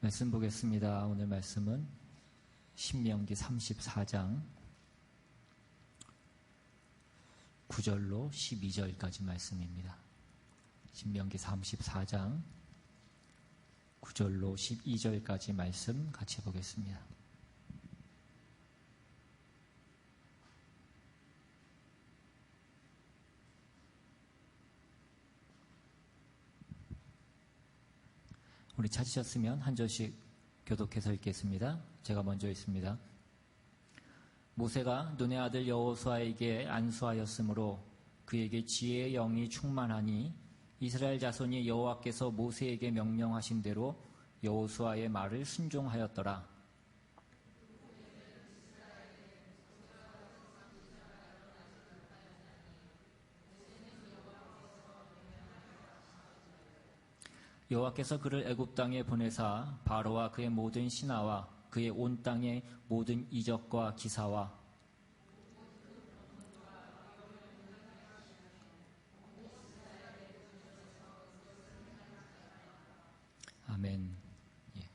말씀 보겠습니다. 오늘 말씀은 신명기 34장 9절로 12절까지 말씀입니다. 신명기 34장 9절로 12절까지 말씀 같이 보겠습니다. 우리 찾으셨으면 한 절씩 교독해서 읽겠습니다. 제가 먼저 읽습니다. 모세가 눈의 아들 여호수아에게 안수하였으므로 그에게 지혜의 영이 충만하니 이스라엘 자손이 여호와께서 모세에게 명령하신 대로 여호수아의 말을 순종하였더라. 여호와께서 그를 애굽 땅에 보내사 바로와 그의 모든 신하와 그의 온 땅의 모든 이적과 기사와 아멘. 예.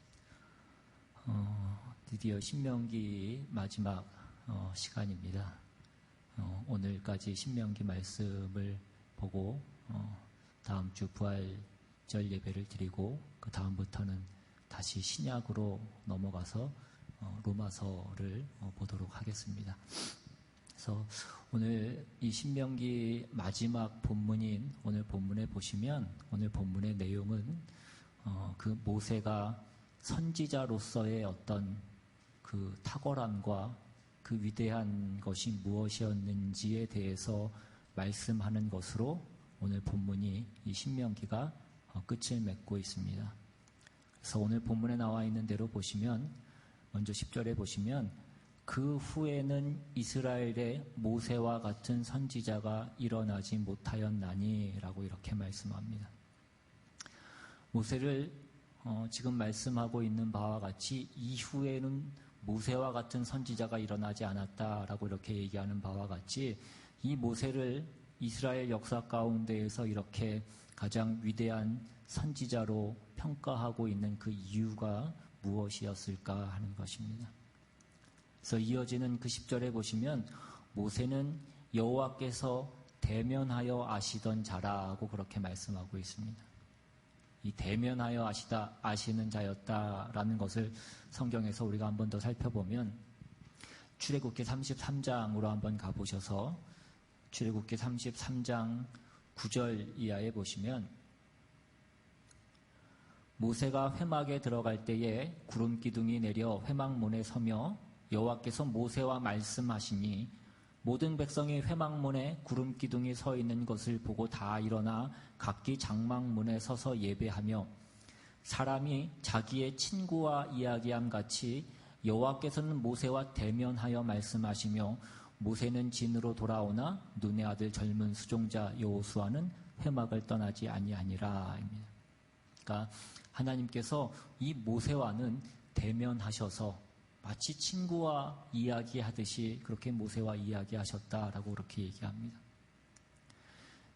드디어 신명기 마지막 시간입니다. 오늘까지 신명기 말씀을 보고 다음 주 부활절 예배를 드리고 그 다음부터는 다시 신약으로 넘어가서 로마서를 보도록 하겠습니다. 그래서 오늘 이 신명기 마지막 본문인 오늘 본문에 보시면 오늘 본문의 내용은 그 모세가 선지자로서의 어떤 그 탁월함과 그 위대한 것이 무엇이었는지에 대해서 말씀하는 것으로 오늘 본문이 이 신명기가 끝을 맺고 있습니다. 그래서 오늘 본문에 나와 있는 대로 보시면 먼저 10절에 보시면 그 후에는 이스라엘의 모세와 같은 선지자가 일어나지 못하였나니 라고 이렇게 말씀합니다. 모세를 지금 말씀하고 있는 바와 같이 이후에는 모세와 같은 선지자가 일어나지 않았다라고 이렇게 얘기하는 바와 같이 이 모세를 이스라엘 역사 가운데에서 이렇게 가장 위대한 선지자로 평가하고 있는 그 이유가 무엇이었을까 하는 것입니다. 그래서 이어지는 그 10절에 보시면 모세는 여호와께서 대면하여 아시던 자라고 그렇게 말씀하고 있습니다. 이 대면하여 아시는 자였다라는 것을 성경에서 우리가 한 번 더 살펴보면 출애굽기 33장으로 한번 가보셔서 출애굽기 33장 9절 이하에 보시면 모세가 회막에 들어갈 때에 구름 기둥이 내려 회막문에 서며 여호와께서 모세와 말씀하시니 모든 백성이 회막문에 구름 기둥이 서 있는 것을 보고 다 일어나 각기 장막문에 서서 예배하며 사람이 자기의 친구와 이야기함 같이 여호와께서는 모세와 대면하여 말씀하시며 모세는 진으로 돌아오나 눈의 아들 젊은 수종자 여호수아는 회막을 떠나지 아니하니라. 그러니까 하나님께서 이 모세와는 대면하셔서 마치 친구와 이야기하듯이 그렇게 모세와 이야기하셨다라고 그렇게 얘기합니다.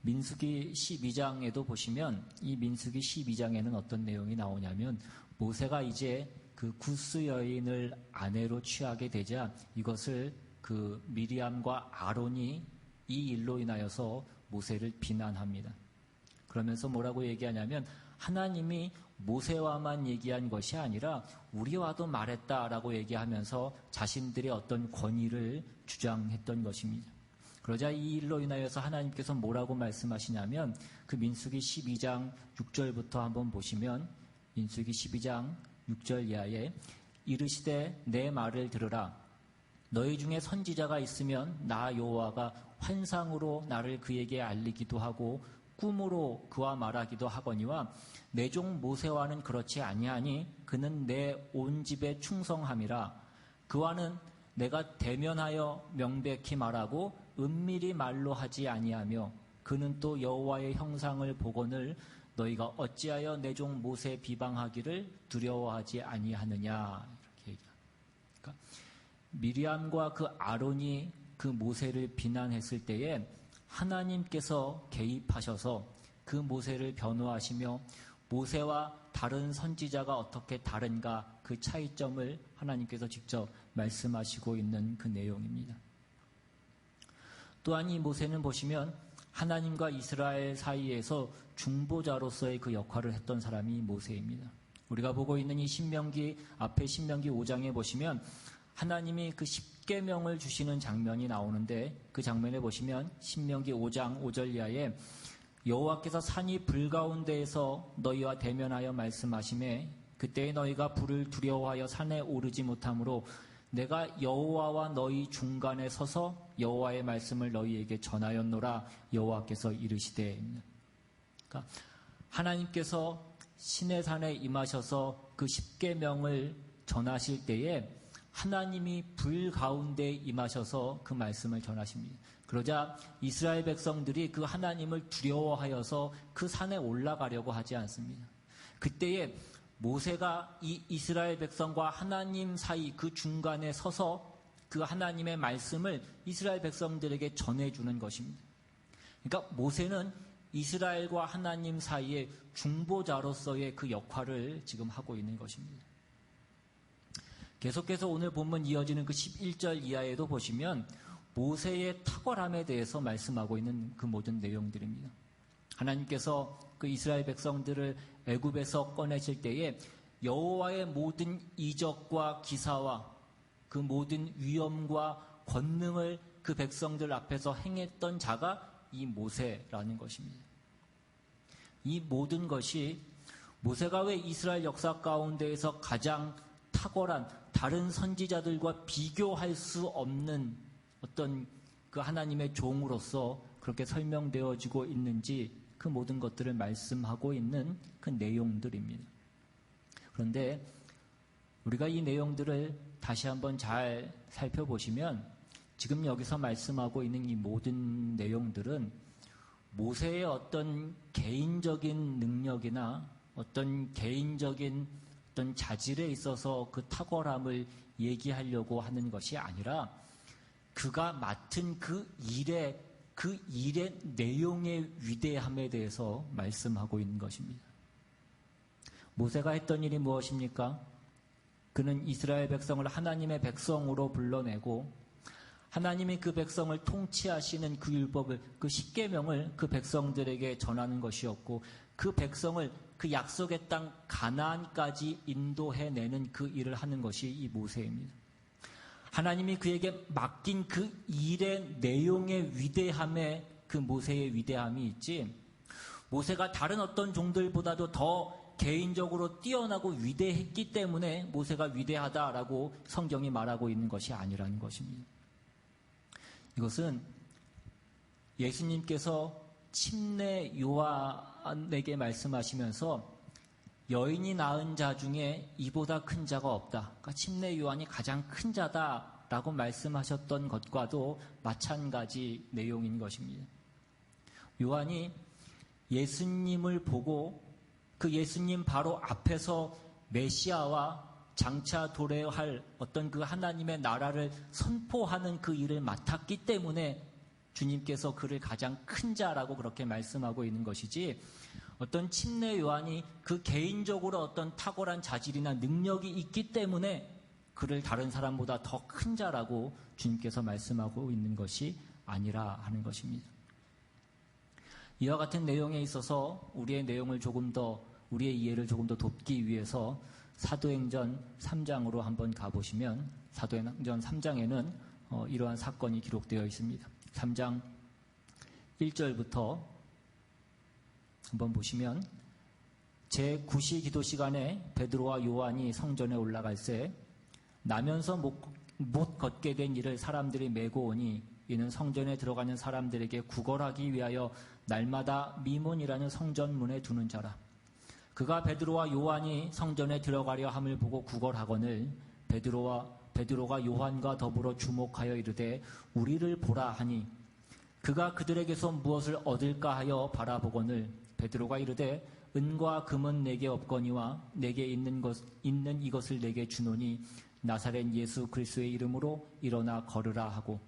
민수기 12장에도 보시면 이 민수기 12장에는 어떤 내용이 나오냐면 모세가 이제 그 구스 여인을 아내로 취하게 되자 이것을 그 미리암과 아론이 이 일로 인하여서 모세를 비난합니다. 그러면서 뭐라고 얘기하냐면 하나님이 모세와만 얘기한 것이 아니라 우리와도 말했다라고 얘기하면서 자신들의 어떤 권위를 주장했던 것입니다. 그러자 이 일로 인하여서 하나님께서 뭐라고 말씀하시냐면 그 민수기 12장 6절부터 한번 보시면 민수기 12장 6절 이하에 이르시되 내 말을 들으라. 너희 중에 선지자가 있으면 나 여호와가 환상으로 나를 그에게 알리기도 하고 꿈으로 그와 말하기도 하거니와 내 종 모세와는 그렇지 아니하니 그는 내 온 집에 충성함이라. 그와는 내가 대면하여 명백히 말하고 은밀히 말로 하지 아니하며 그는 또 여호와의 형상을 보거늘 너희가 어찌하여 내 종 모세 비방하기를 두려워하지 아니하느냐. 이렇게 얘기합니다. 그러니까 미리암과 그 아론이 그 모세를 비난했을 때에 하나님께서 개입하셔서 그 모세를 변호하시며 모세와 다른 선지자가 어떻게 다른가 그 차이점을 하나님께서 직접 말씀하시고 있는 그 내용입니다. 또한 이 모세는 보시면 하나님과 이스라엘 사이에서 중보자로서의 그 역할을 했던 사람이 모세입니다. 우리가 보고 있는 이 신명기 앞에 신명기 5장에 보시면 하나님이 그 십계명을 주시는 장면이 나오는데 그 장면에 보시면 신명기 5장 5절 이하에 여호와께서 산이 불 가운데에서 너희와 대면하여 말씀하시매 그때에 너희가 불을 두려워하여 산에 오르지 못하므로 내가 여호와와 너희 중간에 서서 여호와의 말씀을 너희에게 전하였노라 여호와께서 이르시되. 그러니까 하나님께서 시내산에 임하셔서 그 십계명을 전하실 때에 하나님이 불 가운데 임하셔서 그 말씀을 전하십니다. 그러자 이스라엘 백성들이 그 하나님을 두려워하여서 그 산에 올라가려고 하지 않습니다. 그때에 모세가 이 이스라엘 백성과 하나님 사이 그 중간에 서서 그 하나님의 말씀을 이스라엘 백성들에게 전해주는 것입니다. 그러니까 모세는 이스라엘과 하나님 사이의 중보자로서의 그 역할을 지금 하고 있는 것입니다. 계속해서 오늘 본문 이어지는 그 11절 이하에도 보시면 모세의 탁월함에 대해서 말씀하고 있는 그 모든 내용들입니다. 하나님께서 그 이스라엘 백성들을 애굽에서 꺼내실 때에 여호와의 모든 이적과 기사와 그 모든 위엄과 권능을 그 백성들 앞에서 행했던 자가 이 모세라는 것입니다. 이 모든 것이 모세가 왜 이스라엘 역사 가운데에서 가장 탁월한 다른 선지자들과 비교할 수 없는 어떤 그 하나님의 종으로서 그렇게 설명되어지고 있는지 그 모든 것들을 말씀하고 있는 그 내용들입니다. 그런데 우리가 이 내용들을 다시 한번 잘 살펴보시면 지금 여기서 말씀하고 있는 이 모든 내용들은 모세의 어떤 개인적인 능력이나 어떤 개인적인 어떤 자질에 있어서 그 탁월함을 얘기하려고 하는 것이 아니라 그가 맡은 그 일의 내용의 위대함에 대해서 말씀하고 있는 것입니다. 모세가 했던 일이 무엇입니까? 그는 이스라엘 백성을 하나님의 백성으로 불러내고 하나님이 그 백성을 통치하시는 그 율법을, 그 십계명을 그 백성들에게 전하는 것이었고 그 백성을 그 약속의 땅 가나안까지 인도해내는 그 일을 하는 것이 이 모세입니다. 하나님이 그에게 맡긴 그 일의 내용의 위대함에 그 모세의 위대함이 있지, 모세가 다른 어떤 종들보다도 더 개인적으로 뛰어나고 위대했기 때문에 모세가 위대하다라고 성경이 말하고 있는 것이 아니라는 것입니다. 이것은 예수님께서 침례 요한에게 말씀하시면서 여인이 낳은 자 중에 이보다 큰 자가 없다. 그러니까 침례 요한이 가장 큰 자다라고 말씀하셨던 것과도 마찬가지 내용인 것입니다. 요한이 예수님을 보고 그 예수님 바로 앞에서 메시아와 장차 도래할 어떤 그 하나님의 나라를 선포하는 그 일을 맡았기 때문에 주님께서 그를 가장 큰 자라고 그렇게 말씀하고 있는 것이지, 어떤 침례 요한이 그 개인적으로 어떤 탁월한 자질이나 능력이 있기 때문에 그를 다른 사람보다 더 큰 자라고 주님께서 말씀하고 있는 것이 아니라 하는 것입니다. 이와 같은 내용에 있어서 우리의 이해를 조금 더 돕기 위해서 사도행전 3장으로 한번 가보시면 사도행전 3장에는 이러한 사건이 기록되어 있습니다. 3장 1절부터 한번 보시면, 제9시 기도 시간에 베드로와 요한이 성전에 올라갈새 나면서 못 걷게 된 이를 사람들이 메고 오니 이는 성전에 들어가는 사람들에게 구걸하기 위하여 날마다 미문이라는 성전문에 두는 자라. 그가 베드로와 요한이 성전에 들어가려 함을 보고 구걸하거늘 베드로가 요한과 더불어 주목하여 이르되 우리를 보라 하니, 그가 그들에게서 무엇을 얻을까 하여 바라보거늘 베드로가 이르되 은과 금은 내게 없거니와 내게 있는 이것을 내게 주노니 나사렛 예수 그리스도의 이름으로 일어나 걸으라 하고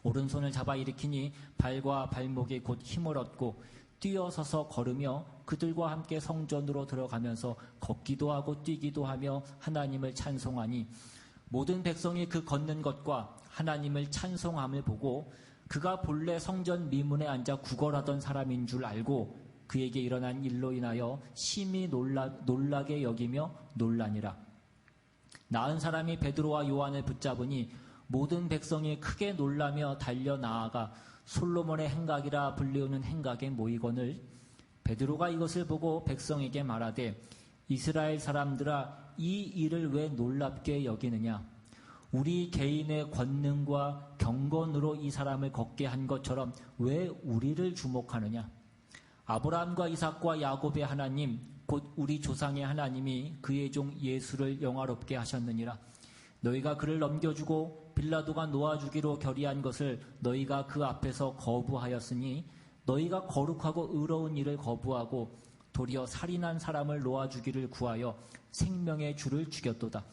오른손을 잡아 일으키니 발과 발목에 곧 힘을 얻고 뛰어서서 걸으며 그들과 함께 성전으로 들어가면서 걷기도 하고 뛰기도 하며 하나님을 찬송하니 모든 백성이 그 걷는 것과 하나님을 찬송함을 보고 그가 본래 성전 미문에 앉아 구걸하던 사람인 줄 알고 그에게 일어난 일로 인하여 심히 놀라게 여기며 놀라니라. 나은 사람이 베드로와 요한을 붙잡으니 모든 백성이 크게 놀라며 달려 나아가 솔로몬의 행각이라 불리우는 행각에 모이거늘 베드로가 이것을 보고 백성에게 말하되 이스라엘 사람들아 이 일을 왜 놀랍게 여기느냐. 우리 개인의 권능과 경건으로 이 사람을 걷게 한 것처럼 왜 우리를 주목하느냐. 아브라함과 이삭과 야곱의 하나님 곧 우리 조상의 하나님이 그의 종 예수를 영화롭게 하셨느니라. 너희가 그를 넘겨주고 빌라도가 놓아주기로 결의한 것을 너희가 그 앞에서 거부하였으니 너희가 거룩하고 의로운 일을 거부하고 도리어 살인한 사람을 놓아주기를 구하여 생명의 주를 죽였도다.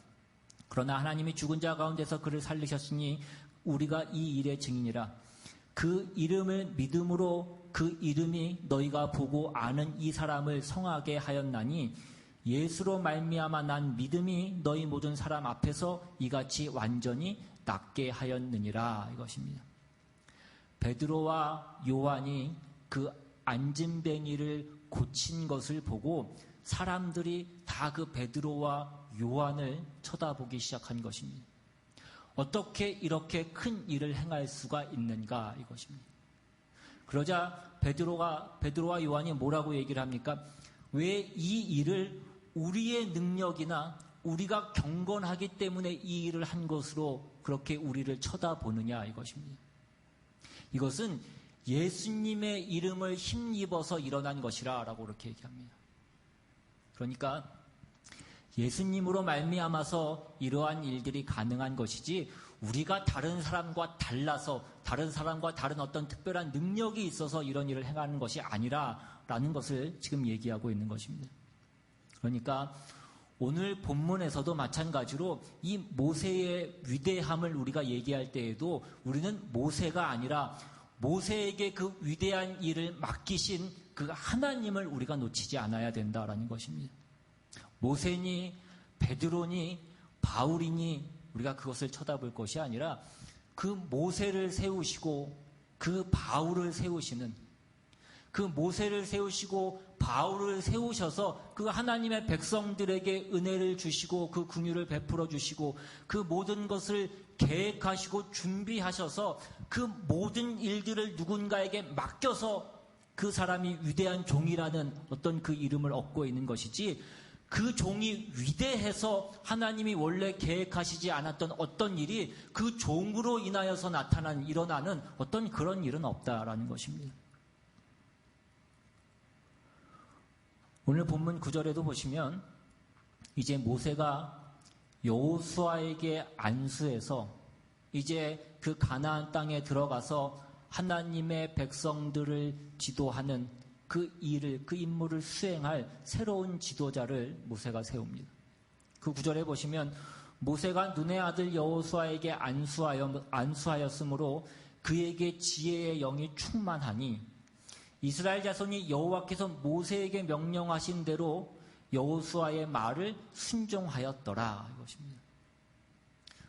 그러나 하나님이 죽은 자 가운데서 그를 살리셨으니 우리가 이 일의 증인이라. 그 이름을 믿음으로 그 이름이 너희가 보고 아는 이 사람을 성하게 하였나니 예수로 말미암아 난 믿음이 너희 모든 사람 앞에서 이같이 완전히 낫게 하였느니라. 이것입니다. 베드로와 요한이 그 안진뱅이를 고친 것을 보고 사람들이 다 그 베드로와 요한을 쳐다보기 시작한 것입니다. 어떻게 이렇게 큰 일을 행할 수가 있는가 이것입니다. 그러자 베드로와 요한이 뭐라고 얘기를 합니까? 왜 이 일을 우리의 능력이나 우리가 경건하기 때문에 이 일을 한 것으로 그렇게 우리를 쳐다보느냐 이것입니다. 이것은 예수님의 이름을 힘입어서 일어난 것이라 라고 그렇게 얘기합니다. 그러니까 예수님으로 말미암아서 이러한 일들이 가능한 것이지 우리가 다른 사람과 달라서 다른 사람과 다른 어떤 특별한 능력이 있어서 이런 일을 행하는 것이 아니라라는 것을 지금 얘기하고 있는 것입니다. 그러니까 오늘 본문에서도 마찬가지로 이 모세의 위대함을 우리가 얘기할 때에도 우리는 모세가 아니라 모세에게 그 위대한 일을 맡기신 그 하나님을 우리가 놓치지 않아야 된다라는 것입니다. 모세니 베드로니 바울이니 우리가 그것을 쳐다볼 것이 아니라 그 모세를 세우시고 그 바울을 세우시는 그 모세를 세우시고 바울을 세우셔서 그 하나님의 백성들에게 은혜를 주시고 그 긍휼을 베풀어 주시고 그 모든 것을 계획하시고 준비하셔서 그 모든 일들을 누군가에게 맡겨서 그 사람이 위대한 종이라는 어떤 그 이름을 얻고 있는 것이지 그 종이 위대해서 하나님이 원래 계획하시지 않았던 어떤 일이 그 종으로 인하여서 일어나는 어떤 그런 일은 없다라는 것입니다. 오늘 본문 9절에도 보시면 이제 모세가 여호수아에게 안수해서 이제 그 가나안 땅에 들어가서 하나님의 백성들을 지도하는 그 일을, 그 임무를 수행할 새로운 지도자를 모세가 세웁니다. 그 9절에 보시면 모세가 눈의 아들 여호수아에게 안수하였으므로 그에게 지혜의 영이 충만하니 이스라엘 자손이 여호와께서 모세에게 명령하신 대로 여호수아의 말을 순종하였더라 이것입니다.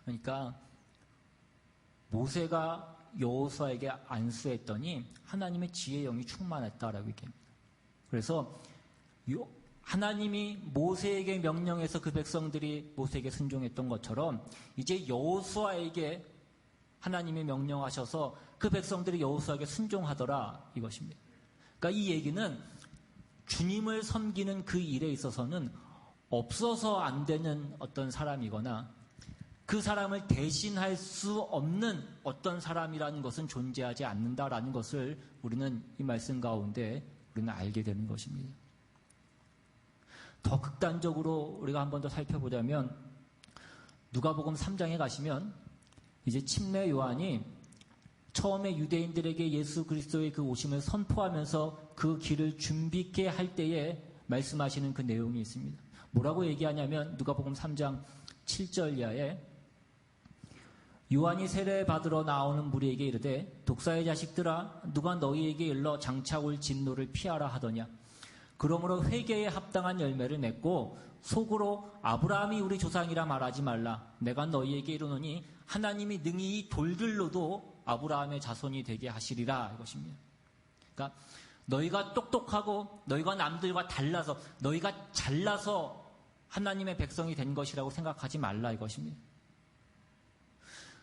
그러니까 모세가 여호수아에게 안수했더니 하나님의 지혜의 영이 충만했다라고 얘기합니다. 그래서 하나님이 모세에게 명령해서 그 백성들이 모세에게 순종했던 것처럼 이제 여호수아에게 하나님이 명령하셔서 그 백성들이 여호수아에게 순종하더라 이것입니다. 그러니까 이 얘기는 주님을 섬기는 그 일에 있어서는 없어서 안 되는 어떤 사람이거나 그 사람을 대신할 수 없는 어떤 사람이라는 것은 존재하지 않는다라는 것을 우리는 이 말씀 가운데 우리는 알게 되는 것입니다. 더 극단적으로 우리가 한 번 더 살펴보자면 누가복음 3장에 가시면 이제 침례 요한이 처음에 유대인들에게 예수 그리스도의 그 오심을 선포하면서 그 길을 준비케 할 때에 말씀하시는 그 내용이 있습니다. 뭐라고 얘기하냐면 누가복음 3장 7절 이하에 요한이 세례받으러 나오는 무리에게 이르되 독사의 자식들아 누가 너희에게 일러 장차 올 진노를 피하라 하더냐. 그러므로 회개에 합당한 열매를 맺고 속으로 아브라함이 우리 조상이라 말하지 말라. 내가 너희에게 이르노니 하나님이 능히 이 돌들로도 아브라함의 자손이 되게 하시리라 이것입니다. 그러니까 너희가 똑똑하고 너희가 남들과 달라서 너희가 잘나서 하나님의 백성이 된 것이라고 생각하지 말라 이것입니다.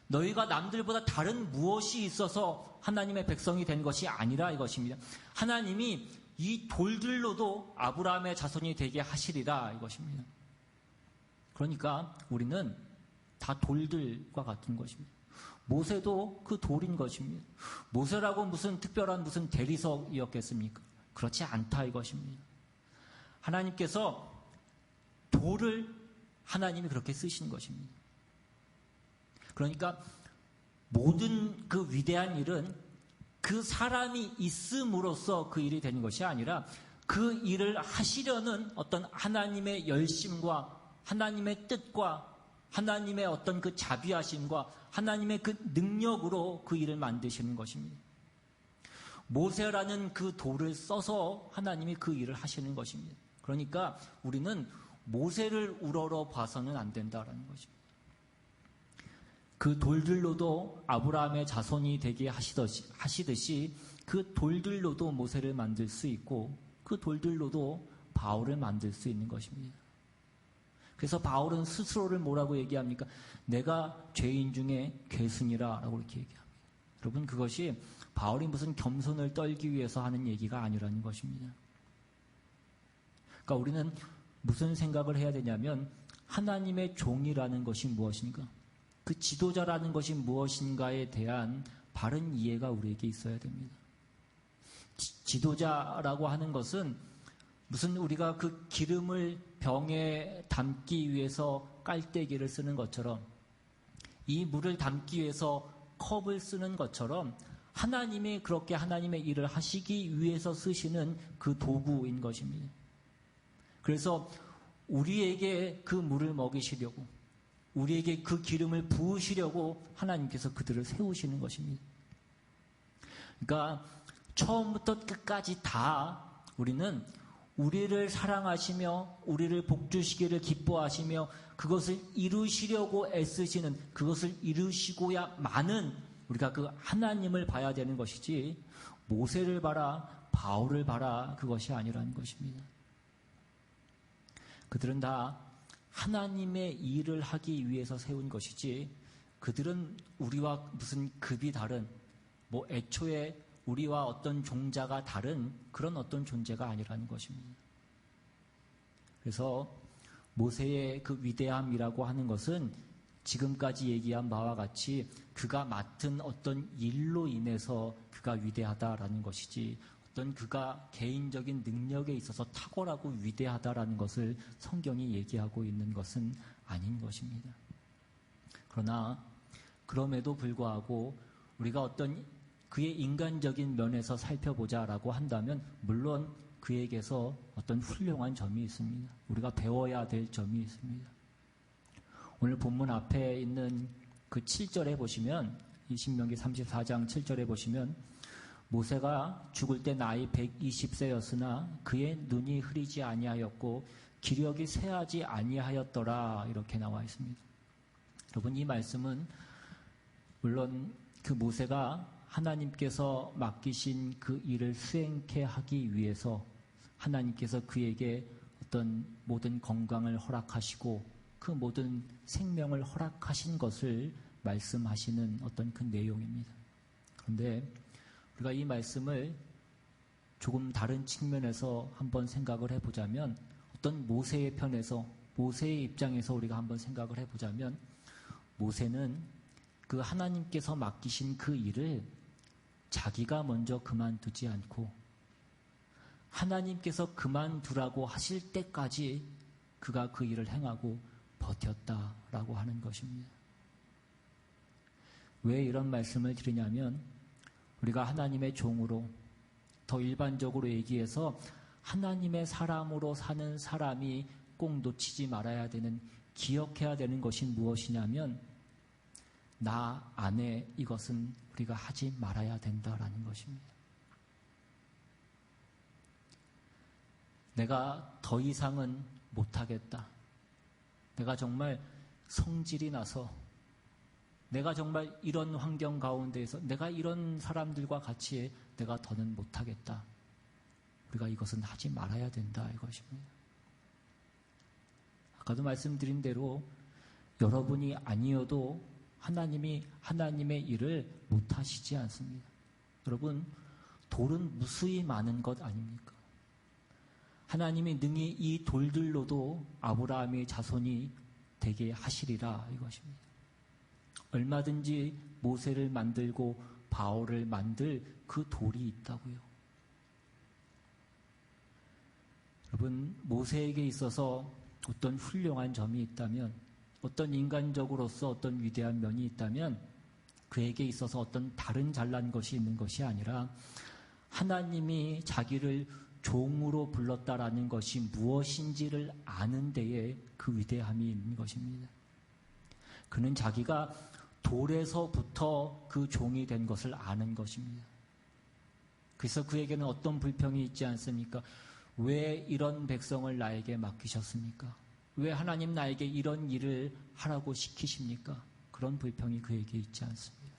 너희가 남들보다 다른 무엇이 있어서 하나님의 백성이 된 것이 아니라 이것입니다. 하나님이 이 돌들로도 아브라함의 자손이 되게 하시리라 이것입니다. 그러니까 우리는 다 돌들과 같은 것입니다. 모세도 그 돌인 것입니다. 모세라고 무슨 특별한 무슨 대리석이었겠습니까? 그렇지 않다 이것입니다. 하나님께서 돌을 하나님이 그렇게 쓰신 것입니다. 그러니까 모든 그 위대한 일은 그 사람이 있음으로써 그 일이 되는 것이 아니라 그 일을 하시려는 어떤 하나님의 열심과 하나님의 뜻과 하나님의 어떤 그 자비하심과 하나님의 그 능력으로 그 일을 만드시는 것입니다. 모세라는 그 돌을 써서 하나님이 그 일을 하시는 것입니다. 그러니까 우리는 모세를 우러러 봐서는 안 된다라는 것입니다. 그 돌들로도 아브라함의 자손이 되게 하시듯이 그 돌들로도 모세를 만들 수 있고 그 돌들로도 바울을 만들 수 있는 것입니다. 그래서 바울은 스스로를 뭐라고 얘기합니까? 내가 죄인 중에 괴순이라 라고 이렇게 얘기합니다. 여러분 그것이 바울이 무슨 겸손을 떨기 위해서 하는 얘기가 아니라는 것입니다. 그러니까 우리는 무슨 생각을 해야 되냐면 하나님의 종이라는 것이 무엇인가? 그 지도자라는 것이 무엇인가에 대한 바른 이해가 우리에게 있어야 됩니다. 지도자라고 하는 것은 무슨 우리가 그 기름을 병에 담기 위해서 깔때기를 쓰는 것처럼 이 물을 담기 위해서 컵을 쓰는 것처럼 하나님이 그렇게 하나님의 일을 하시기 위해서 쓰시는 그 도구인 것입니다. 그래서 우리에게 그 물을 먹이시려고 우리에게 그 기름을 부으시려고 하나님께서 그들을 세우시는 것입니다. 그러니까 처음부터 끝까지 다 우리는 우리를 사랑하시며 우리를 복주시기를 기뻐하시며 그것을 이루시려고 애쓰시는 그것을 이루시고야만은 우리가 그 하나님을 봐야 되는 것이지 모세를 봐라 바울을 봐라 그것이 아니라는 것입니다. 그들은 다 하나님의 일을 하기 위해서 세운 것이지 그들은 우리와 무슨 급이 다른 뭐 애초에 우리와 어떤 종자가 다른 그런 어떤 존재가 아니라는 것입니다. 그래서 모세의 그 위대함이라고 하는 것은 지금까지 얘기한 바와 같이 그가 맡은 어떤 일로 인해서 그가 위대하다라는 것이지 어떤 그가 개인적인 능력에 있어서 탁월하고 위대하다라는 것을 성경이 얘기하고 있는 것은 아닌 것입니다. 그러나 그럼에도 불구하고 우리가 어떤 그의 인간적인 면에서 살펴보자라고 한다면 물론 그에게서 어떤 훌륭한 점이 있습니다. 우리가 배워야 될 점이 있습니다. 오늘 본문 앞에 있는 그 7절에 보시면 이 신명기 34장 7절에 보시면 모세가 죽을 때 나이 120세였으나 그의 눈이 흐리지 아니하였고 기력이 쇠하지 아니하였더라 이렇게 나와 있습니다. 여러분 이 말씀은 물론 그 모세가 하나님께서 맡기신 그 일을 수행케 하기 위해서 하나님께서 그에게 어떤 모든 건강을 허락하시고 그 모든 생명을 허락하신 것을 말씀하시는 어떤 그 내용입니다. 그런데 우리가 이 말씀을 조금 다른 측면에서 한번 생각을 해보자면 어떤 모세의 편에서 모세의 입장에서 우리가 한번 생각을 해보자면 모세는 그 하나님께서 맡기신 그 일을 자기가 먼저 그만두지 않고 하나님께서 그만두라고 하실 때까지 그가 그 일을 행하고 버텼다라고 하는 것입니다. 왜 이런 말씀을 드리냐면 우리가 하나님의 종으로 더 일반적으로 얘기해서 하나님의 사람으로 사는 사람이 꼭 놓치지 말아야 되는 기억해야 되는 것이 무엇이냐면 나 안에 이것은 우리가 하지 말아야 된다라는 것입니다. 내가 더 이상은 못하겠다. 내가 정말 성질이 나서 내가 정말 이런 환경 가운데에서 내가 이런 사람들과 같이 내가 더는 못하겠다. 우리가 이것은 하지 말아야 된다 이것입니다. 아까도 말씀드린 대로 여러분이 아니어도 하나님이 하나님의 일을 못하시지 않습니다. 여러분, 돌은 무수히 많은 것 아닙니까? 하나님이 능히 이 돌들로도 아브라함의 자손이 되게 하시리라 이것입니다. 얼마든지 모세를 만들고 바울을 만들 그 돌이 있다고요. 여러분, 모세에게 있어서 어떤 훌륭한 점이 있다면, 어떤 인간적으로서 어떤 위대한 면이 있다면 그에게 있어서 어떤 다른 잘난 것이 있는 것이 아니라 하나님이 자기를 종으로 불렀다라는 것이 무엇인지를 아는 데에 그 위대함이 있는 것입니다. 그는 자기가 돌에서부터 그 종이 된 것을 아는 것입니다. 그래서 그에게는 어떤 불평이 있지 않습니까? 왜 이런 백성을 나에게 맡기셨습니까? 왜 하나님 나에게 이런 일을 하라고 시키십니까? 그런 불평이 그에게 있지 않습니다.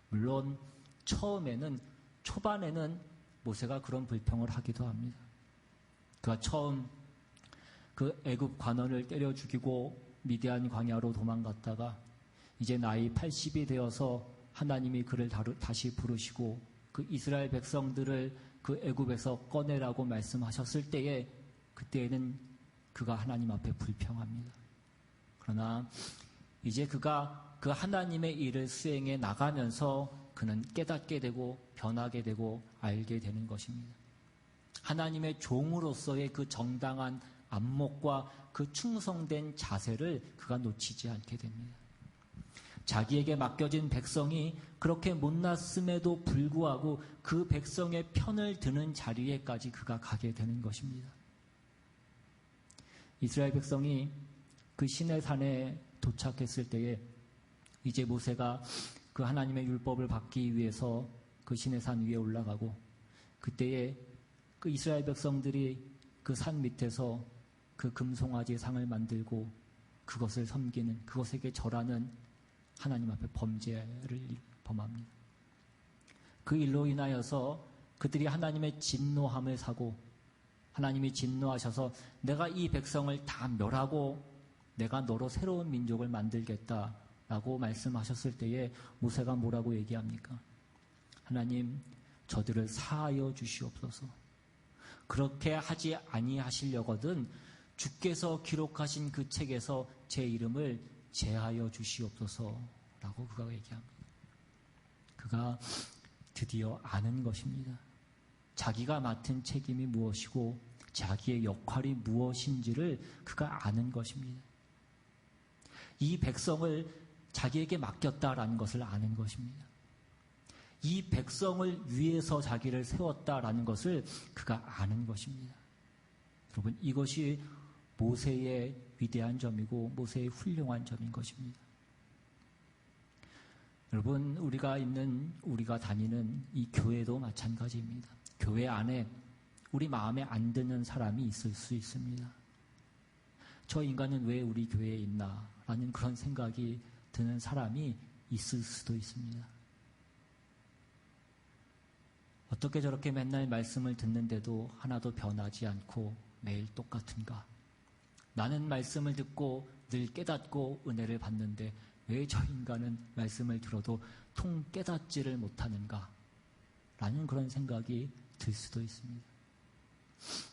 물론 초반에는 모세가 그런 불평을 하기도 합니다. 그가 처음 그 애굽 관원을 때려 죽이고 미디안 광야로 도망갔다가 이제 나이 80이 되어서 하나님이 그를 다시 부르시고 그 이스라엘 백성들을 그 애굽에서 꺼내라고 말씀하셨을 때에 그때에는 그가 하나님 앞에 불평합니다. 그러나 이제 그가 그 하나님의 일을 수행해 나가면서 그는 깨닫게 되고 변하게 되고 알게 되는 것입니다. 하나님의 종으로서의 그 정당한 안목과 그 충성된 자세를 그가 놓치지 않게 됩니다. 자기에게 맡겨진 백성이 그렇게 못났음에도 불구하고 그 백성의 편을 드는 자리에까지 그가 가게 되는 것입니다. 이스라엘 백성이 그 시내산에 도착했을 때에 이제 모세가 그 하나님의 율법을 받기 위해서 그 시내산 위에 올라가고 그때에 그 이스라엘 백성들이 그 산 밑에서 그 금송아지 상을 만들고 그것을 섬기는, 그것에게 절하는 하나님 앞에 범죄를 범합니다. 그 일로 인하여서 그들이 하나님의 진노함을 사고 하나님이 진노하셔서 내가 이 백성을 다 멸하고 내가 너로 새로운 민족을 만들겠다라고 말씀하셨을 때에 모세가 뭐라고 얘기합니까? 하나님, 저들을 사하여 주시옵소서. 그렇게 하지 아니하시려거든 주께서 기록하신 그 책에서 제 이름을 제하여 주시옵소서라고 그가 얘기합니다. 그가 드디어 아는 것입니다. 자기가 맡은 책임이 무엇이고 자기의 역할이 무엇인지를 그가 아는 것입니다. 이 백성을 자기에게 맡겼다라는 것을 아는 것입니다. 이 백성을 위해서 자기를 세웠다라는 것을 그가 아는 것입니다. 여러분, 이것이 모세의 위대한 점이고 모세의 훌륭한 점인 것입니다. 여러분, 우리가 다니는 이 교회도 마찬가지입니다. 교회 안에 우리 마음에 안 드는 사람이 있을 수 있습니다. 저 인간은 왜 우리 교회에 있나? 라는 그런 생각이 드는 사람이 있을 수도 있습니다. 어떻게 저렇게 맨날 말씀을 듣는데도 하나도 변하지 않고 매일 똑같은가? 나는 말씀을 듣고 늘 깨닫고 은혜를 받는데 왜 저 인간은 말씀을 들어도 통 깨닫지를 못하는가? 라는 그런 생각이 들 수도 있습니다.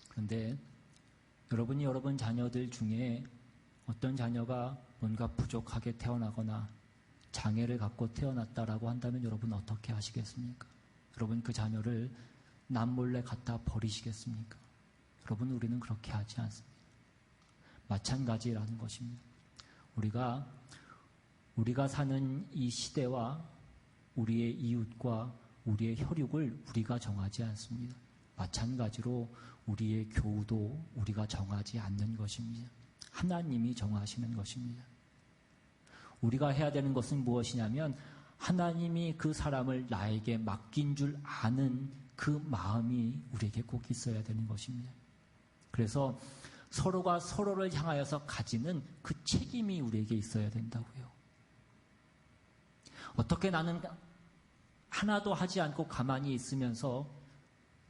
그런데 여러분이 여러분 자녀들 중에 어떤 자녀가 뭔가 부족하게 태어나거나 장애를 갖고 태어났다라고 한다면 여러분 어떻게 하시겠습니까? 여러분 그 자녀를 남몰래 갖다 버리시겠습니까? 여러분, 우리는 그렇게 하지 않습니다. 마찬가지라는 것입니다. 우리가 사는 이 시대와 우리의 이웃과 우리의 혈육을 우리가 정하지 않습니다. 마찬가지로 우리의 교우도 우리가 정하지 않는 것입니다. 하나님이 정하시는 것입니다. 우리가 해야 되는 것은 무엇이냐면 하나님이 그 사람을 나에게 맡긴 줄 아는 그 마음이 우리에게 꼭 있어야 되는 것입니다. 그래서 서로가 서로를 향하여서 가지는 그 책임이 우리에게 있어야 된다고요. 어떻게 나는 하나도 하지 않고 가만히 있으면서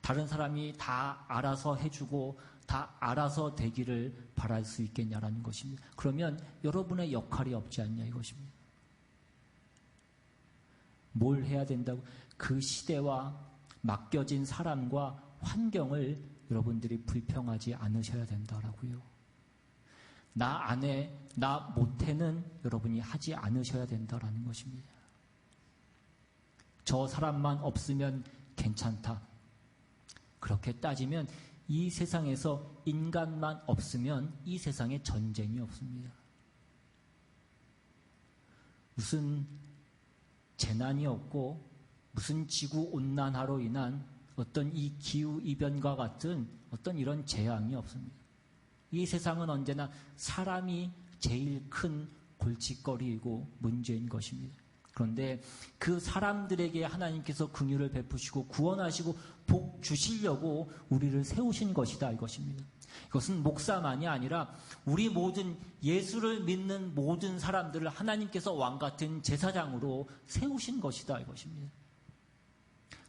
다른 사람이 다 알아서 해주고 다 알아서 되기를 바랄 수 있겠냐라는 것입니다. 그러면 여러분의 역할이 없지 않냐 이것입니다. 뭘 해야 된다고? 그 시대와 맡겨진 사람과 환경을 여러분들이 불평하지 않으셔야 된다라고요. 나 안에, 나 못해는 여러분이 하지 않으셔야 된다라는 것입니다. 저 사람만 없으면 괜찮다. 그렇게 따지면 이 세상에서 인간만 없으면 이 세상에 전쟁이 없습니다. 무슨 재난이 없고 무슨 지구온난화로 인한 어떤 이 기후이변과 같은 어떤 이런 재앙이 없습니다. 이 세상은 언제나 사람이 제일 큰 골칫거리이고 문제인 것입니다. 그런데 그 사람들에게 하나님께서 긍휼을 베푸시고 구원하시고 복 주시려고 우리를 세우신 것이다 이것입니다. 이것은 목사만이 아니라 우리 모든 예수를 믿는 모든 사람들을 하나님께서 왕같은 제사장으로 세우신 것이다 이것입니다.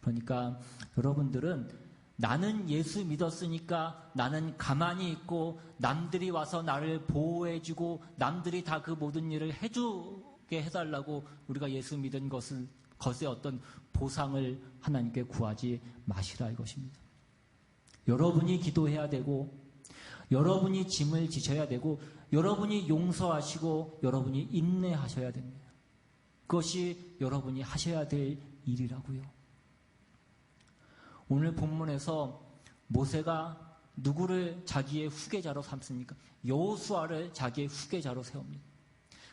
그러니까 여러분들은 나는 예수 믿었으니까 나는 가만히 있고 남들이 와서 나를 보호해주고 남들이 다 그 모든 일을 해주게 해달라고 우리가 예수 믿은 것의 어떤 보상을 하나님께 구하지 마시라 이것입니다. 여러분이 기도해야 되고 여러분이 짐을 지셔야 되고 여러분이 용서하시고 여러분이 인내하셔야 됩니다. 그것이 여러분이 하셔야 될 일이라고요. 오늘 본문에서 모세가 누구를 자기의 후계자로 삼습니까? 여호수아를 자기의 후계자로 세웁니다.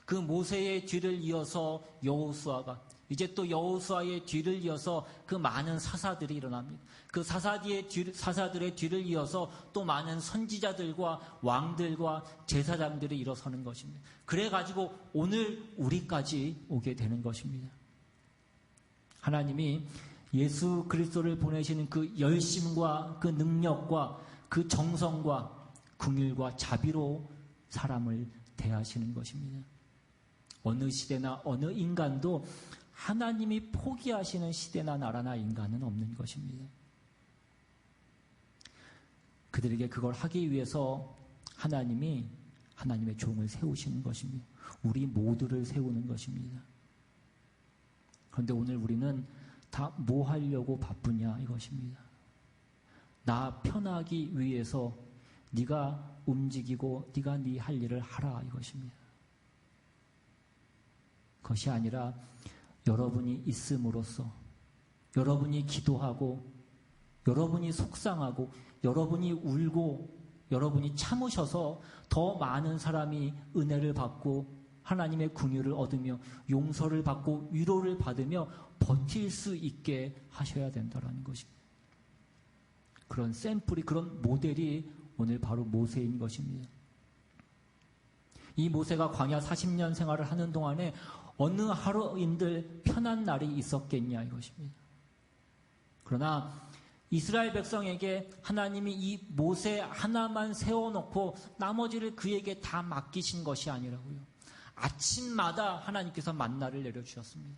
그 모세의 뒤를 이어서 여호수아가 이제 또 여호수아의 뒤를 이어서 그 많은 사사들이 일어납니다. 그 사사들의 뒤를 이어서 또 많은 선지자들과 왕들과 제사장들이 일어서는 것입니다. 그래가지고 오늘 우리까지 오게 되는 것입니다. 하나님이 예수 그리스도를 보내시는 그 열심과 그 능력과 그 정성과 긍휼과 자비로 사람을 대하시는 것입니다. 어느 시대나 어느 인간도 하나님이 포기하시는 시대나 나라나 인간은 없는 것입니다. 그들에게 그걸 하기 위해서 하나님이 하나님의 종을 세우시는 것입니다. 우리 모두를 세우는 것입니다. 그런데 오늘 우리는 다 뭐 하려고 바쁘냐 이것입니다. 나 편하기 위해서 네가 움직이고 네가 네 할 일을 하라 이것입니다. 그것이 아니라 여러분이 있음으로써 여러분이 기도하고 여러분이 속상하고 여러분이 울고 여러분이 참으셔서 더 많은 사람이 은혜를 받고 하나님의 긍휼을 얻으며 용서를 받고 위로를 받으며 버틸 수 있게 하셔야 된다는 것입니다. 그런 샘플이 그런 모델이 오늘 바로 모세인 것입니다. 이 모세가 광야 40년 생활을 하는 동안에 어느 하루인들 편한 날이 있었겠냐 이것입니다. 그러나 이스라엘 백성에게 하나님이 이 모세 하나만 세워놓고 나머지를 그에게 다 맡기신 것이 아니라고요. 아침마다 하나님께서 만나를 내려주셨습니다.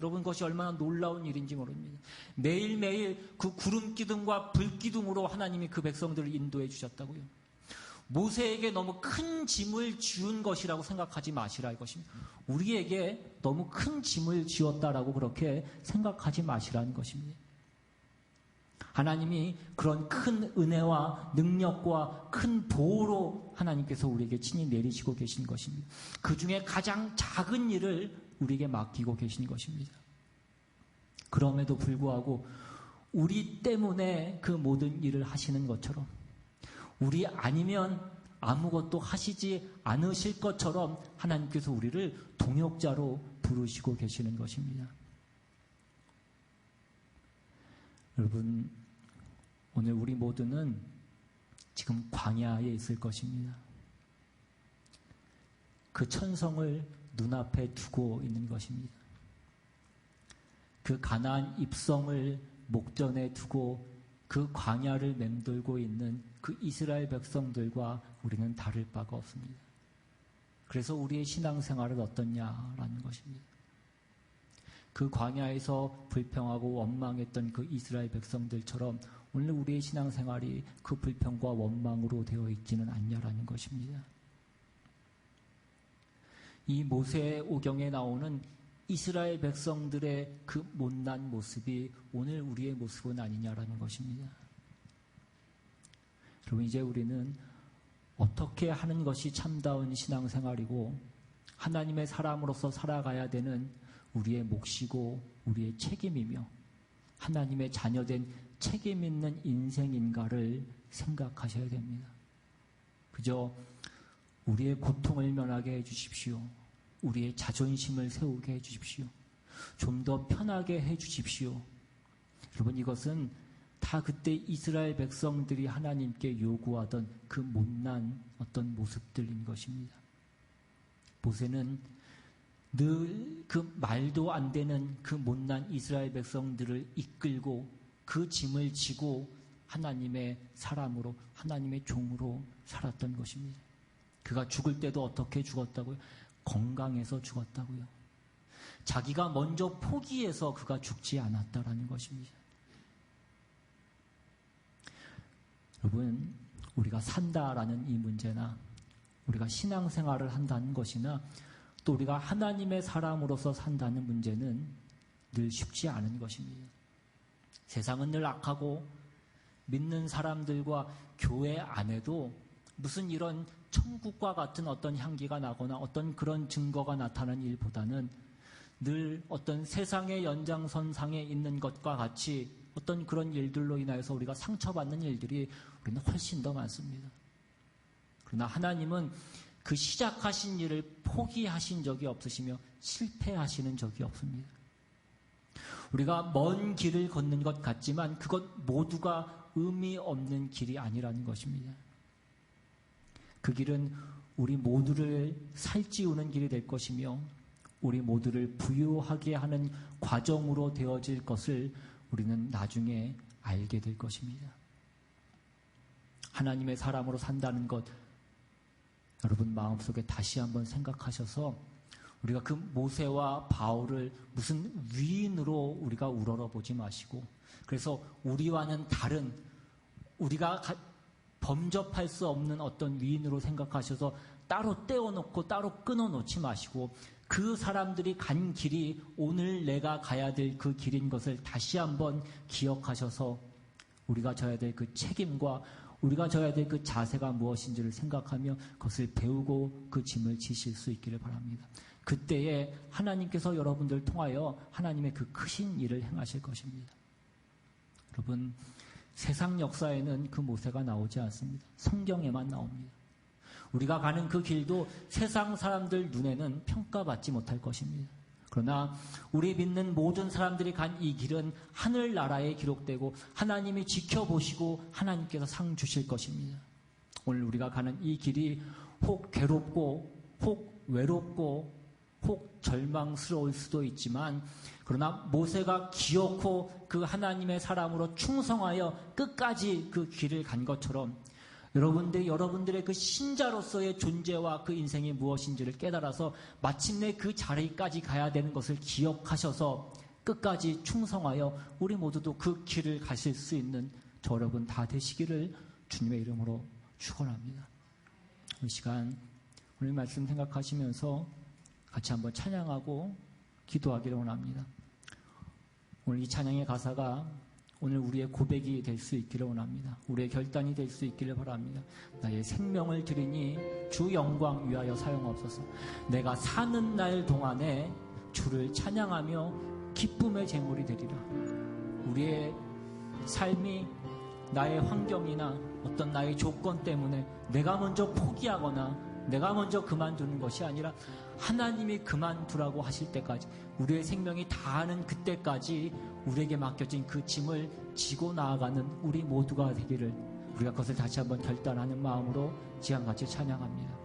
여러분 그것이 얼마나 놀라운 일인지 모릅니다. 매일매일 그 구름 기둥과 불 기둥으로 하나님이 그 백성들을 인도해 주셨다고요. 모세에게 너무 큰 짐을 지운 것이라고 생각하지 마시라 이것입니다. 우리에게 너무 큰 짐을 지었다라고 그렇게 생각하지 마시라는 것입니다. 하나님이 그런 큰 은혜와 능력과 큰 보호로 하나님께서 우리에게 친히 내리시고 계신 것입니다. 그 중에 가장 작은 일을 우리에게 맡기고 계신 것입니다. 그럼에도 불구하고 우리 때문에 그 모든 일을 하시는 것처럼 우리 아니면 아무것도 하시지 않으실 것처럼 하나님께서 우리를 동역자로 부르시고 계시는 것입니다. 여러분, 오늘 우리 모두는 지금 광야에 있을 것입니다. 그 천성을 눈앞에 두고 있는 것입니다. 그 가나안 입성을 목전에 두고 그 광야를 맴돌고 있는 그 이스라엘 백성들과 우리는 다를 바가 없습니다. 그래서 우리의 신앙생활은 어떻냐라는 것입니다. 그 광야에서 불평하고 원망했던 그 이스라엘 백성들처럼 오늘 우리의 신앙생활이 그 불평과 원망으로 되어 있지는 않냐라는 것입니다. 이 모세의 오경에 나오는 이스라엘 백성들의 그 못난 모습이 오늘 우리의 모습은 아니냐라는 것입니다. 여러분, 이제 우리는 어떻게 하는 것이 참다운 신앙생활이고 하나님의 사람으로서 살아가야 되는 우리의 몫이고 우리의 책임이며 하나님의 자녀된 책임 있는 인생인가를 생각하셔야 됩니다. 그저 우리의 고통을 면하게 해주십시오. 우리의 자존심을 세우게 해주십시오. 좀 더 편하게 해주십시오. 여러분, 이것은 다 그때 이스라엘 백성들이 하나님께 요구하던 그 못난 어떤 모습들인 것입니다. 모세는 늘 그 말도 안 되는 그 못난 이스라엘 백성들을 이끌고 그 짐을 지고 하나님의 사람으로, 하나님의 종으로 살았던 것입니다. 그가 죽을 때도 어떻게 죽었다고요? 건강해서 죽었다고요. 자기가 먼저 포기해서 그가 죽지 않았다라는 것입니다. 여러분, 우리가 산다라는 이 문제나 우리가 신앙생활을 한다는 것이나 또 우리가 하나님의 사람으로서 산다는 문제는 늘 쉽지 않은 것입니다. 세상은 늘 악하고 믿는 사람들과 교회 안에도 무슨 이런 천국과 같은 어떤 향기가 나거나 어떤 그런 증거가 나타나는 일보다는 늘 어떤 세상의 연장선상에 있는 것과 같이 어떤 그런 일들로 인하여서 우리가 상처받는 일들이 우리는 훨씬 더 많습니다. 그러나 하나님은 그 시작하신 일을 포기하신 적이 없으시며 실패하시는 적이 없습니다. 우리가 먼 길을 걷는 것 같지만 그것 모두가 의미 없는 길이 아니라는 것입니다. 그 길은 우리 모두를 살찌우는 길이 될 것이며 우리 모두를 부유하게 하는 과정으로 되어질 것을 우리는 나중에 알게 될 것입니다. 하나님의 사람으로 산다는 것, 여러분 마음속에 다시 한번 생각하셔서 우리가 그 모세와 바울을 무슨 위인으로 우리가 우러러보지 마시고, 그래서 우리와는 다른, 우리가 범접할 수 없는 어떤 위인으로 생각하셔서 따로 떼어놓고 따로 끊어놓지 마시고 그 사람들이 간 길이 오늘 내가 가야 될 그 길인 것을 다시 한번 기억하셔서 우리가 져야 될 그 책임과 우리가 져야 될 그 자세가 무엇인지를 생각하며 그것을 배우고 그 짐을 지실 수 있기를 바랍니다. 그때에 하나님께서 여러분들 통하여 하나님의 그 크신 일을 행하실 것입니다. 여러분, 세상 역사에는 그 모세가 나오지 않습니다. 성경에만 나옵니다. 우리가 가는 그 길도 세상 사람들 눈에는 평가받지 못할 것입니다. 그러나 우리 믿는 모든 사람들이 간 이 길은 하늘나라에 기록되고 하나님이 지켜보시고 하나님께서 상 주실 것입니다. 오늘 우리가 가는 이 길이 혹 괴롭고 혹 외롭고 혹 절망스러울 수도 있지만 그러나 모세가 기어코 그 하나님의 사람으로 충성하여 끝까지 그 길을 간 것처럼 여러분들의 그 신자로서의 존재와 그 인생이 무엇인지를 깨달아서 마침내 그 자리까지 가야 되는 것을 기억하셔서 끝까지 충성하여 우리 모두도 그 길을 가실 수 있는 저 여러분 다 되시기를 주님의 이름으로 축원합니다. 이 시간 오늘 말씀 생각하시면서 같이 한번 찬양하고 기도하기를 원합니다. 오늘 이 찬양의 가사가 오늘 우리의 고백이 될 수 있기를 원합니다. 우리의 결단이 될 수 있기를 바랍니다. 나의 생명을 드리니 주 영광 위하여 사용하옵소서. 내가 사는 날 동안에 주를 찬양하며 기쁨의 제물이 되리라. 우리의 삶이 나의 환경이나 어떤 나의 조건 때문에 내가 먼저 포기하거나 내가 먼저 그만두는 것이 아니라 하나님이 그만두라고 하실 때까지 우리의 생명이 다하는 그때까지 우리에게 맡겨진 그 짐을 지고 나아가는 우리 모두가 되기를 우리가 그것을 다시 한번 결단하는 마음으로 지금같이 찬양합니다.